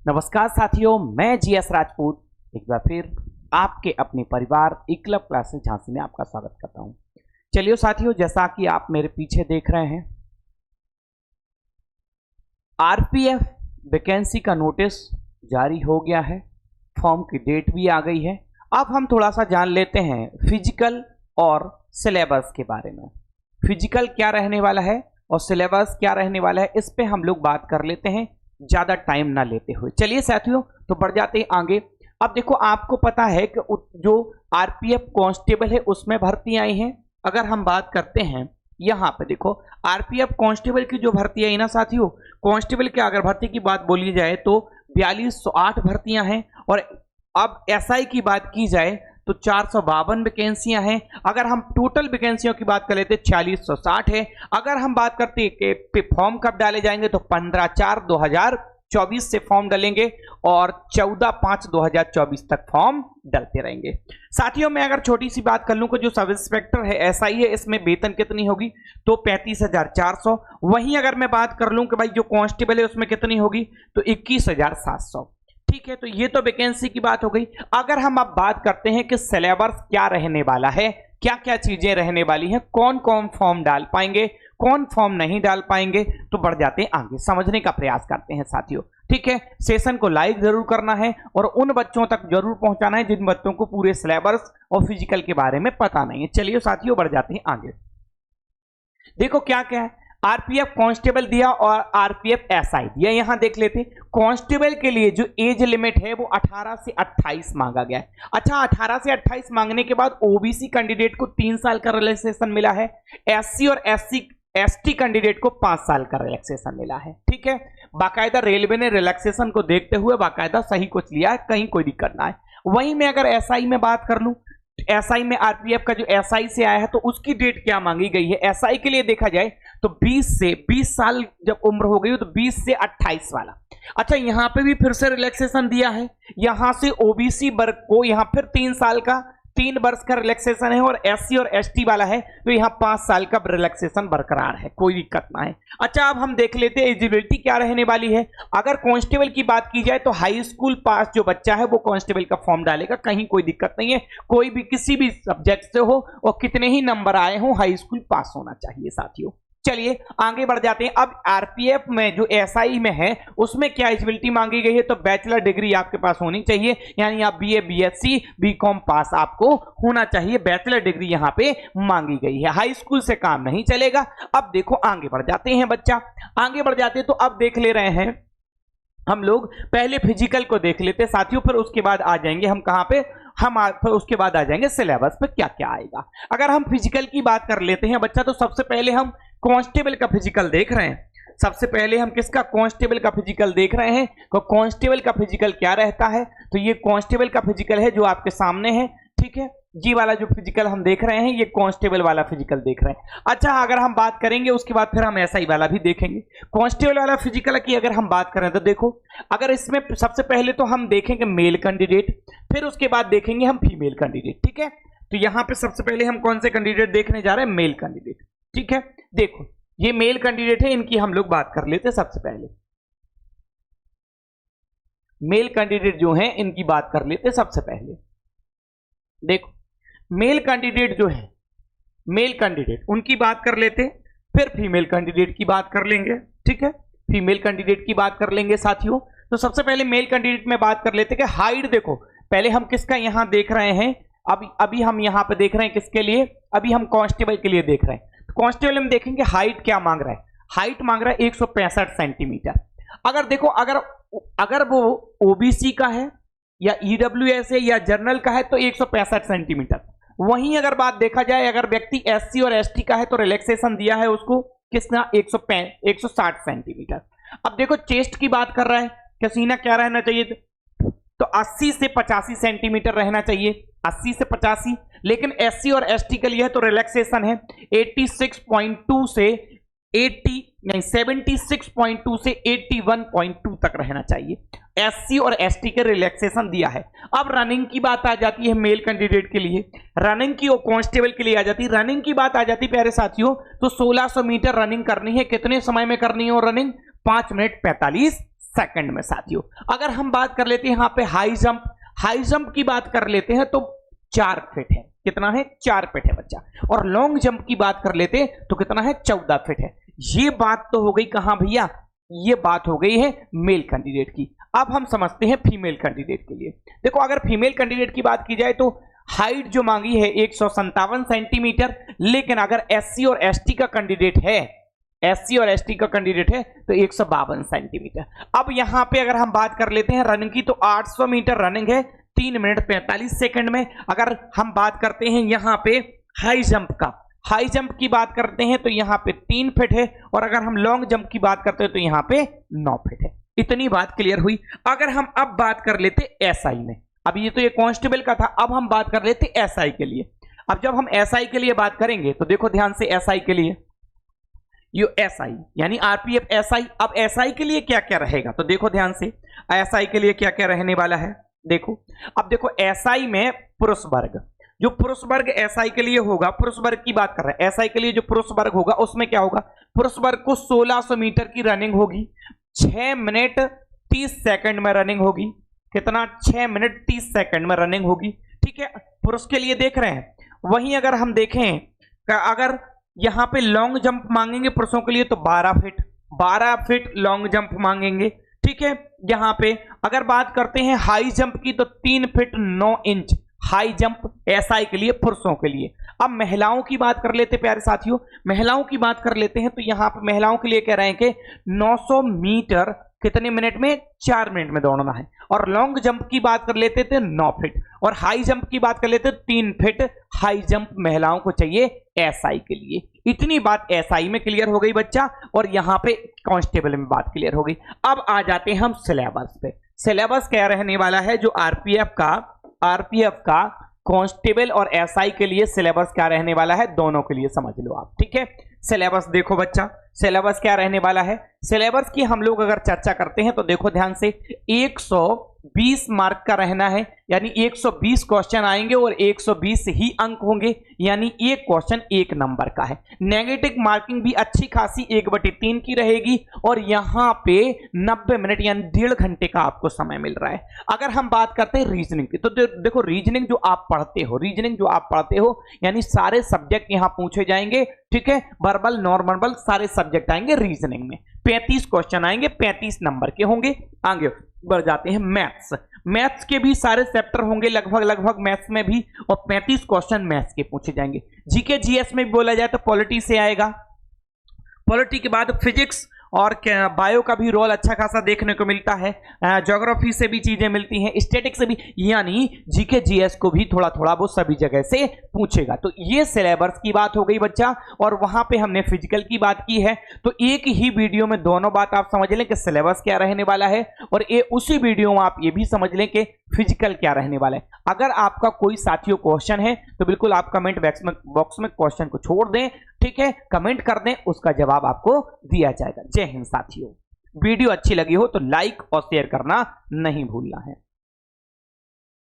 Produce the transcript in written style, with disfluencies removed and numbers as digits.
नमस्कार साथियों, मैं जीएस राजपूत एक बार फिर आपके अपने परिवार एकलव्य क्लासेस झांसी में आपका स्वागत करता हूं। चलिए साथियों, जैसा कि आप मेरे पीछे देख रहे हैं, आरपीएफ वैकेंसी का नोटिस जारी हो गया है, फॉर्म की डेट भी आ गई है। अब हम थोड़ा सा जान लेते हैं फिजिकल और सिलेबस के बारे में। फिजिकल क्या रहने वाला है और सिलेबस क्या रहने वाला है, इस पे हम लोग बात कर लेते हैं ज्यादा टाइम ना लेते हुए। चलिए साथियों, तो बढ़ जाते हैं आगे। अब देखो, आपको पता है कि जो आरपीएफ कांस्टेबल है उसमें भर्ती आई है। अगर हम बात करते हैं यहाँ पे, देखो आरपीएफ कांस्टेबल की जो भर्ती आई ना साथियों, कांस्टेबल की अगर भर्ती की बात बोली जाए तो 4208 भर्तियां हैं। और अब एसआई की बात की जाए तो 452 वैकेंसियां हैं। अगर हम टोटल वैकेंसियों की बात कर लेते 4660 है। अगर हम बात करते कि फॉर्म कब डाले जाएंगे तो 15/4/2024 से फॉर्म डालेंगे और 14/5/2024 तक फॉर्म डलते रहेंगे। साथियों, मैं अगर छोटी सी बात कर लूं कि जो सब इंस्पेक्टर है एसआई है, इसमें वेतन कितनी होगी तो 35,400। वहीं अगर मैं बात कर लूं कि भाई जो कांस्टेबल है उसमें कितनी होगी तो 21,700। ठीक है, तो ये तो वैकेंसी की बात हो गई। अगर हम अब बात करते हैं कि सिलेबस क्या रहने वाला है, क्या क्या चीजें रहने वाली हैं, कौन कौन फॉर्म डाल पाएंगे, कौन फॉर्म नहीं डाल पाएंगे, तो बढ़ जाते हैं आगे, समझने का प्रयास करते हैं साथियों। ठीक है, सेशन को लाइक जरूर करना है और उन बच्चों तक जरूर पहुंचाना है जिन बच्चों को पूरे सिलेबस और फिजिकल के बारे में पता नहीं है। चलिए साथियों, बढ़ जाते हैं आगे। देखो क्या क्या है, आरपीएफ कांस्टेबल दिया और आरपीएफ एसआई दिया। यहां देख लेते, कांस्टेबल के लिए जो एज लिमिट है वो 18 से 28 मांगा गया है। अच्छा, 18 से 28 मांगने के बाद ओबीसी कैंडिडेट को 3 साल का रिलैक्सेशन मिला है, एससी और एसटी कैंडिडेट को 5 साल का रिलैक्सेशन मिला है। ठीक है, बाकायदा रेलवे ने रिलैक्सेशन को देखते हुए बाकायदा सही कुछ लिया है, कहीं कोई दिक्कत ना है। वहीं में अगर एसआई में बात कर लूं, एसआई में आरपीएफ का जो एसआई से आया है तो उसकी डेट क्या मांगी गई है। एसआई के लिए देखा जाए तो 20 साल जब उम्र हो गई तो 20 से 28 वाला। अच्छा, यहां पे भी फिर से रिलैक्सेशन दिया है, यहां से ओबीसी वर्ग को यहां फिर 3 साल का 3 वर्ष का रिलैक्सेशन है और एससी और एसटी वाला है तो यहां 5 साल का रिलैक्सेशन बरकरार है, कोई दिक्कत ना है। अच्छा, अब हम देख लेते हैं एलिजिबिलिटी क्या रहने वाली है। अगर कांस्टेबल की बात की जाए तो हाई स्कूल पास जो बच्चा है वो कांस्टेबल का फॉर्म डालेगा, कहीं कोई दिक्कत नहीं है। कोई भी किसी भी सब्जेक्ट से हो और कितने ही नंबर आए हो, हाई स्कूल पास होना चाहिए साथियों। चलिए आगे बढ़ जाते हैं। अब आरपीएफ में जो एसआई में है उसमें क्या एलिजिबिलिटी मांगी गई है तो बैचलर डिग्री आपके पास होनी चाहिए, यानी आप बीए बीएससी बीकॉम पास आपको होना चाहिए। बैचलर डिग्री यहां पे मांगी गई है, हाई स्कूल से काम नहीं चलेगा। अब देखो आगे बढ़ जाते हैं बच्चा, आगे बढ़ जाते हैं तो अब देख ले रहे हैं हम लोग, पहले फिजिकल को देख लेते साथियों, फिर उसके बाद आ जाएंगे हम कहां पे, फिर उसके बाद आ जाएंगे सिलेबस पे क्या क्या आएगा। अगर हम फिजिकल की बात कर लेते हैं बच्चा, तो सबसे पहले हम कांस्टेबल का फिजिकल देख रहे हैं। सबसे पहले हम किसका, कांस्टेबल का फिजिकल देख रहे हैं। तो कांस्टेबल का फिजिकल क्या रहता है तो ये कांस्टेबल का फिजिकल है जो आपके सामने है। ठीक है, जी वाला जो फिजिकल हम देख रहे हैं ये कांस्टेबल वाला फिजिकल देख रहे हैं। अच्छा, अगर हम बात करेंगे उसके बाद फिर हम एसआई वाला भी देखेंगे। कांस्टेबल वाला फिजिकल की अगर हम बात करें तो देखो, अगर इसमें सबसे पहले तो हम देखेंगे मेल कैंडिडेट, फिर उसके बाद देखेंगे हम फीमेल कैंडिडेट। ठीक है, तो यहां पे सबसे पहले हम कौन से कैंडिडेट देखने जा रहे हैं, मेल कैंडिडेट। ठीक है, देखो ये मेल कैंडिडेट है, इनकी हम लोग बात कर लेते हैं। सबसे पहले मेल कैंडिडेट जो है इनकी बात कर लेते हैं। सबसे पहले देखो मेल कैंडिडेट जो है, मेल कैंडिडेट उनकी बात कर लेते, फिर फीमेल कैंडिडेट की बात कर लेंगे। ठीक है, फीमेल कैंडिडेट की बात कर लेंगे साथियों। तो सबसे पहले मेल कैंडिडेट में बात कर लेते कि हाइट देखो, पहले हम किसका यहां देख रहे हैं, अभी हम यहां पे देख रहे हैं किसके लिए, अभी हम कांस्टेबल के लिए देख रहे हैं। तो कांस्टेबल में देखेंगे हाइट क्या मांग रहा है, हाइट मांग रहा है 165 सेंटीमीटर। अगर देखो, अगर वो ओबीसी का है या ईडब्ल्यूएस है या जर्नल का है तो 165 सेंटीमीटर। वहीं अगर बात देखा जाए, अगर व्यक्ति एससी और एसटी का है तो रिलैक्सेशन दिया है उसको किसना, 160 सेंटीमीटर। अब देखो चेस्ट की बात कर रहा है कि सीना क्या रहना चाहिए तो 80 से 85 सेंटीमीटर रहना चाहिए, 80 से 85। लेकिन एससी और एसटी के लिए तो रिलैक्सेशन है 76.2 से 76.2 से 81.2 तक रहना चाहिए। एससी और एसटी के रिलैक्सेशन दिया है। अब रनिंग की बात आ जाती है मेल कैंडिडेट के लिए, रनिंग की और कांस्टेबल के लिए आ जाती है। रनिंग की बात आ जाती है प्यारे साथियों, तो 1600 मीटर रनिंग करनी है। कितने समय में करनी है और रनिंग, 5 मिनट 45 सेकंड में साथियों। अगर हम बात कर लेते हैं यहाँ पे हाई जंप की बात कर लेते हैं तो 4 फीट है। कितना है? 4 फीट है बच्चा। और लॉन्ग जंप की बात कर लेते हैं तो कितना है? 14 फीट है। ये बात तो हो गई कहां भैया? ये बात हो गई है मेल कैंडिडेट की। अब हम समझते हैं फीमेल कैंडिडेट के लिए। देखो अगर फीमेल कैंडिडेट की बात की जाए तो हाइट जो मांगी है 157 सेंटीमीटर, लेकिन अगर एससी और एसटी का कैंडिडेट है, एससी और एसटी का कैंडिडेट है तो 152 सेंटीमीटर। अब यहां पे अगर हम बात कर लेते हैं रनिंग की तो 800 मीटर रनिंग है 3 मिनट 45 सेकंड में। अगर हम बात करते हैं यहां पे हाई जंप का, हाई जंप की बात करते हैं तो यहां पे 3 फीट है, और अगर हम लॉन्ग जंप की बात करते हैं तो यहां पे 9 फीट है। इतनी बात क्लियर हुई। अगर हम अब बात कर लेते एसआई में, अब ये तो ये कांस्टेबल का था, अब हम बात कर लेते एसआई के लिए। अब जब हम एसआई के लिए बात करेंगे तो देखो ध्यान से, एसआई के लिए ये एसआई यानी आरपीएफ एसआई। अब एसआई के लिए क्या क्या रहेगा तो देखो ध्यान से, एसआई के लिए क्या क्या रहने वाला है देखो। अब देखो एसआई में पुरुष वर्ग, जो पुरुष वर्ग एसआई के लिए होगा, पुरुष वर्ग की बात कर रहे हैं, एसआई के लिए जो पुरुष वर्ग होगा उसमें क्या होगा? पुरुष वर्ग को 1600 मीटर की रनिंग होगी, 6 मिनट 30 सेकंड में रनिंग होगी। कितना? 6 मिनट 30 सेकंड में रनिंग होगी। ठीक है, पुरुष के लिए देख रहे हैं। वहीं अगर हम देखें, अगर यहां पे लॉन्ग जंप मांगेंगे पुरुषों के लिए तो 12 फीट लॉन्ग जंप मांगेंगे। ठीक है, यहां पे अगर बात करते हैं हाई जंप की तो 3 feet 9 inch high jump SI के लिए, पुरुषों के लिए। अब महिलाओं की बात कर लेते प्यारे साथियों, महिलाओं की बात कर लेते हैं तो यहां पे महिलाओं के लिए कह रहे हैं कि 900 मीटर कितने मिनट में? 4 मिनट में दौड़ना है। और लॉन्ग जंप की बात कर लेते थे 9 फीट, और हाई जंप की बात कर लेते 3 फीट हाई जंप महिलाओं को चाहिए एसआई के लिए। इतनी बात एसआई में क्लियर हो गई बच्चा, और यहां पे कांस्टेबल में बात क्लियर हो गई। अब आ जाते हैं हम सिलेबस पे। सिलेबस क्या रहने वाला है? जो आरपीएफ का कांस्टेबल और एसआई के लिए सिलेबस क्या रहने वाला है, दोनों के लिए समझ लो आप। ठीक है, सिलेबस देखो बच्चा, सिलेबस क्या रहने वाला है। सिलेबस की हम लोग अगर चर्चा करते हैं तो देखो ध्यान से, 120 मार्क का रहना है, यानी 120 क्वेश्चन आएंगे और 120 ही अंक होंगे, यानी एक क्वेश्चन 1 नंबर का है। नेगेटिव मार्किंग भी अच्छी खासी 1/3 की रहेगी, और यहां पे 90 मिनट यानी 1.5 घंटे का आपको समय मिल रहा है। अगर हम बात करते हैं रीजनिंग की तो देखो रीजनिंग जो आप पढ़ते हो यानी सारे सब्जेक्ट यहां पूछे जाएंगे। ठीक है, वर्बल नॉन-वर्बल सारे सब्जेक्ट आएंगे रीजनिंग में। 35 क्वेश्चन आएंगे, 35 नंबर के होंगे। आगे बढ़ जाते हैं मैथ्स के भी सारे चैप्टर होंगे लगभग मैथ्स में भी, और 35 क्वेश्चन मैथ्स के पूछे जाएंगे। जीके जीएस में भी बोला जाए तो पॉलिटी से आएगा, पॉलिटी के बाद फिजिक्स और बायो का भी रोल अच्छा खासा देखने को मिलता है, ज्योग्राफी से भी चीजें मिलती हैं, स्टैटिक्स से भी, यानी जीके जीएस को भी थोड़ा थोड़ा वो सभी जगह से पूछेगा। तो ये सिलेबस की बात हो गई बच्चा, और वहां पे हमने फिजिकल की बात की है। तो एक ही वीडियो में दोनों बात आप समझ लें कि सिलेबस क्या रहने वाला है, और ये उसी वीडियो में आप ये भी समझ लें कि फिजिकल क्या रहने वाला है। अगर आपका कोई साथियों क्वेश्चन है तो बिल्कुल आप कमेंट बॉक्स में क्वेश्चन को छोड़ दें। ठीक है, कमेंट कर दें, उसका जवाब आपको दिया जाएगा। जय हिंद साथियों। वीडियो अच्छी लगी हो तो लाइक और शेयर करना नहीं भूलना है।